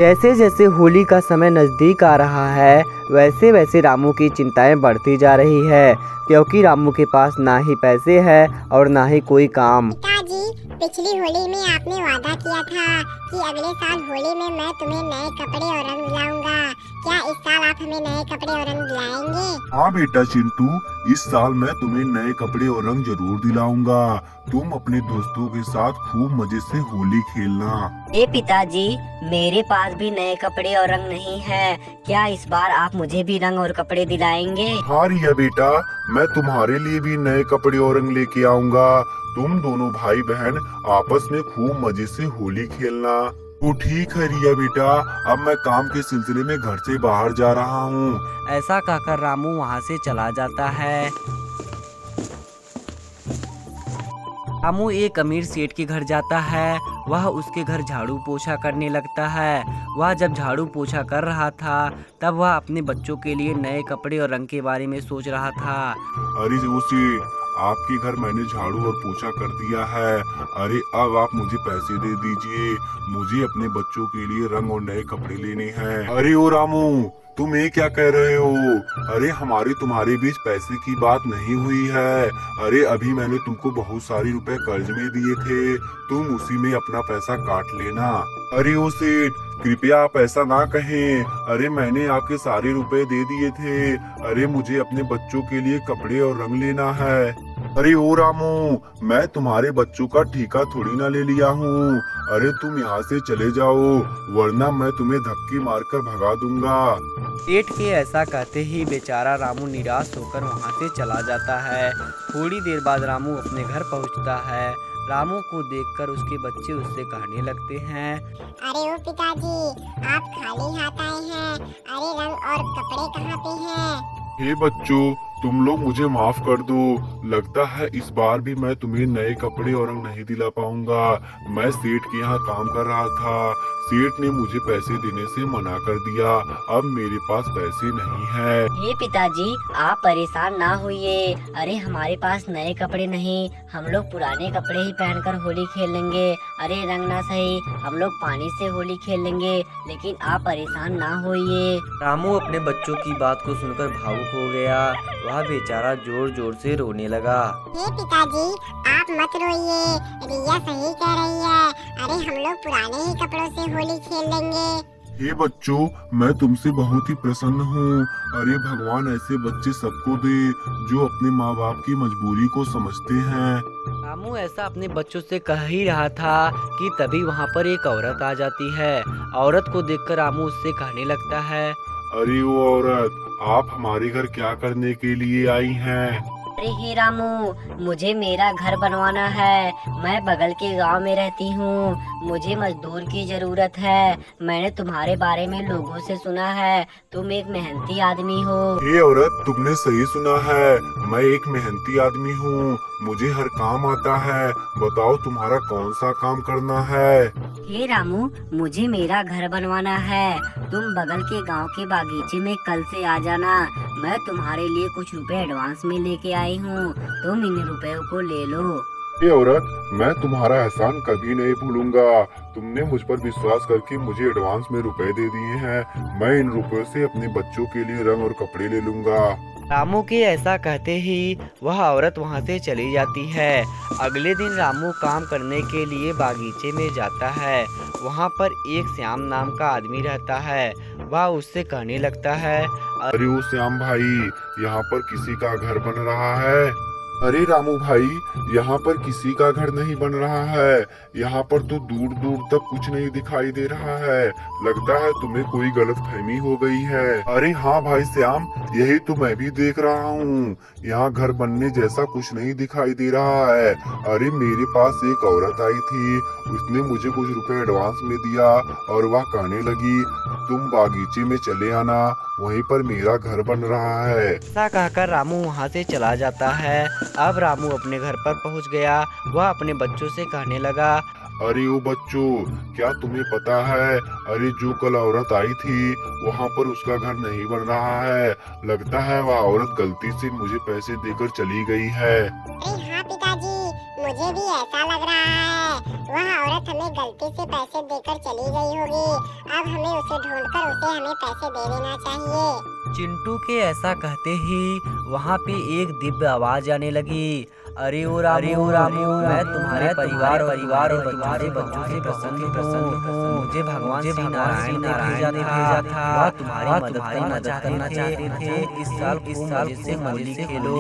जैसे जैसे होली का समय नज़दीक आ रहा है वैसे वैसे रामू की चिंताएं बढ़ती जा रही है, क्योंकि रामू के पास ना ही पैसे हैं और ना ही कोई काम। पिताजी, पिछली होली में आपने वादा किया था कि अगले साल होली में मैं तुम्हें नए कपड़े और रंग दिलाऊंगा। क्या इस साल आप हमें नए कपड़े और रंग दिलाएंगे? हाँ बेटा चिंटू, इस साल मैं तुम्हें नए कपड़े और रंग जरूर दिलाऊंगा। तुम अपने दोस्तों के साथ खूब मजे से होली खेलना। पिताजी, मेरे पास भी नए कपड़े और रंग नहीं है। क्या इस बार आप मुझे भी रंग और कपड़े दिलाएंगे? हाँ रिया बेटा, मैं तुम्हारे लिए भी नए कपड़े और रंग लेके आऊंगा। तुम दोनों भाई बहन आपस में खूब मजे से होली खेलना। तो ठीक है रिया बेटा, अब मैं काम के सिलसिले में घर से बाहर जा रहा हूँ। ऐसा कहकर रामू वहाँ से चला जाता है। रामू एक अमीर सेठ के घर जाता है। वह उसके घर झाड़ू पोछा करने लगता है। वह जब झाड़ू पोछा कर रहा था तब वह अपने बच्चों के लिए नए कपड़े और रंग के बारे में सोच रहा था। अरे वो सेठ, आपके घर मैंने झाड़ू और पोछा कर दिया है। अरे अब आप मुझे पैसे दे दीजिए, मुझे अपने बच्चों के लिए रंग और नए कपड़े लेने हैं। अरे ओ रामू, तुम ये क्या कह रहे हो? अरे हमारी तुम्हारे बीच पैसे की बात नहीं हुई है। अरे अभी मैंने तुमको बहुत सारे रुपए कर्ज में दिए थे, तुम उसी में अपना पैसा काट लेना। अरे ओ सेठ, कृपया आप ऐसा ना कहें। अरे मैंने आपके सारे रुपए दे दिए थे। अरे मुझे अपने बच्चों के लिए कपड़े और रंग लेना है। अरे ओ रामू, मैं तुम्हारे बच्चों का ठेका थोड़ी ना ले लिया हूँ। अरे तुम यहाँ से चले जाओ, वरना मैं तुम्हें धक्के मारकर भगा दूंगा। सेठ के ऐसा कहते ही बेचारा रामू निराश होकर वहाँ से चला जाता है। थोड़ी देर बाद रामू अपने घर पहुँचता है। रामू को देखकर उसके बच्चे उससे कहने लगते हैं। अरे ओ पिताजी, आप खाली हाथ आए हैं। अरे रंग और कपड़े कहाँ पे हैं? हे बच्चों, तुम लोग मुझे माफ कर दो। लगता है इस बार भी मैं तुम्हें नए कपड़े और रंग नहीं दिला पाऊंगा। मैं सेठ के यहाँ काम कर रहा था, सेठ ने मुझे पैसे देने से मना कर दिया। अब मेरे पास पैसे नहीं है। पिताजी, आप परेशान ना होइए। अरे हमारे पास नए कपड़े नहीं, हम लोग पुराने कपड़े ही पहनकर होली खेल लेंगे। अरे रंग ना सही, हम लोग पानी से होली खेल लेंगे, लेकिन आप परेशान ना होइए। रामू अपने बच्चों की बात को सुनकर भावुक हो गया। वह बेचारा जोर जोर से रोने लगा। हे पिताजी, आप मत रोइए, रिया सही कह रही है। अरे हम लोग पुराने ही कपड़ों से होली खेल लेंगे। हे बच्चों, मैं तुमसे बहुत ही प्रसन्न हूँ। अरे भगवान ऐसे बच्चे सबको दे जो अपने माँ बाप की मजबूरी को समझते हैं। रामू ऐसा अपने बच्चों से कह ही रहा था कि तभी वहाँ पर एक औरत आ जाती है। औरत को देखकर रामू उससे कहने लगता है। अरे वो औरत, आप हमारे घर क्या करने के लिए आई हैं? अरे हे रामू, मुझे मेरा घर बनवाना है। मैं बगल के गांव में रहती हूँ, मुझे मजदूर की जरूरत है। मैंने तुम्हारे बारे में लोगों से सुना है, तुम एक मेहनती आदमी हो। हे औरत, तुमने सही सुना है, मैं एक मेहनती आदमी हूँ, मुझे हर काम आता है। बताओ तुम्हारा कौन सा काम करना है? हे रामू, मुझे मेरा घर बनवाना है। तुम बगल के गांव के बागीचे में कल से आ जाना। मैं तुम्हारे लिए कुछ रुपए एडवांस में लेके आई हूँ, तुम इन रुपयों को ले लो। हे औरत, मैं तुम्हारा एहसान कभी नहीं भूलूंगा। तुमने मुझ पर विश्वास करके मुझे एडवांस में रुपए दे दिए हैं। मैं इन रुपयों से अपने बच्चों के लिए रंग और कपड़े ले लूंगा। रामू के ऐसा कहते ही वह औरत वहाँ से चली जाती है। अगले दिन रामू काम करने के लिए बागीचे में जाता है। वहाँ पर एक श्याम नाम का आदमी रहता है। वह उससे कहने लगता है। अरे वो श्याम भाई, यहाँ पर किसी का घर बन रहा है? अरे रामू भाई, यहाँ पर किसी का घर नहीं बन रहा है। यहाँ पर तो दूर दूर तक कुछ नहीं दिखाई दे रहा है। लगता है तुम्हें कोई गलतफहमी हो गई है। अरे हाँ भाई श्याम, यही तो मैं भी देख रहा हूँ। यहाँ घर बनने जैसा कुछ नहीं दिखाई दे रहा है। अरे मेरे पास एक औरत आई थी, उसने मुझे कुछ रुपए एडवांस में दिया और वह कहने लगी तुम बागीचे में चले आना, वहीं पर मेरा घर बन रहा है। ऐसा कहकर रामू वहाँ से चला जाता है। अब रामू अपने घर पर पहुँच गया। वह अपने बच्चों से कहने लगा। अरे ओ बच्चों, क्या तुम्हें पता है, अरे जो कल औरत आई थी वहाँ पर उसका घर नहीं बन रहा है। लगता है वह औरत गलती से मुझे पैसे देकर चली गई है। अरे हाँ पिताजी, मुझे भी ऐसा लग रहा है। वह औरत हमें गलती से पैसे देकर चली गई होगी। अब हमें उसे ढूंढकर उसे हमें पैसे दे देना चाहिए। चिंटू के ऐसा कहते ही वहाँ पे एक दिव्य आवाज आने लगी। अरे ओ रामू, मैं तुम्हारे परिवार और बच्चों से प्रसन्न हूँ। मुझे भगवान श्री नारायण ने भेजा था। वह तुम्हारी मदद करना चाहते थे। इस साल खूब मजे से होली खेलो।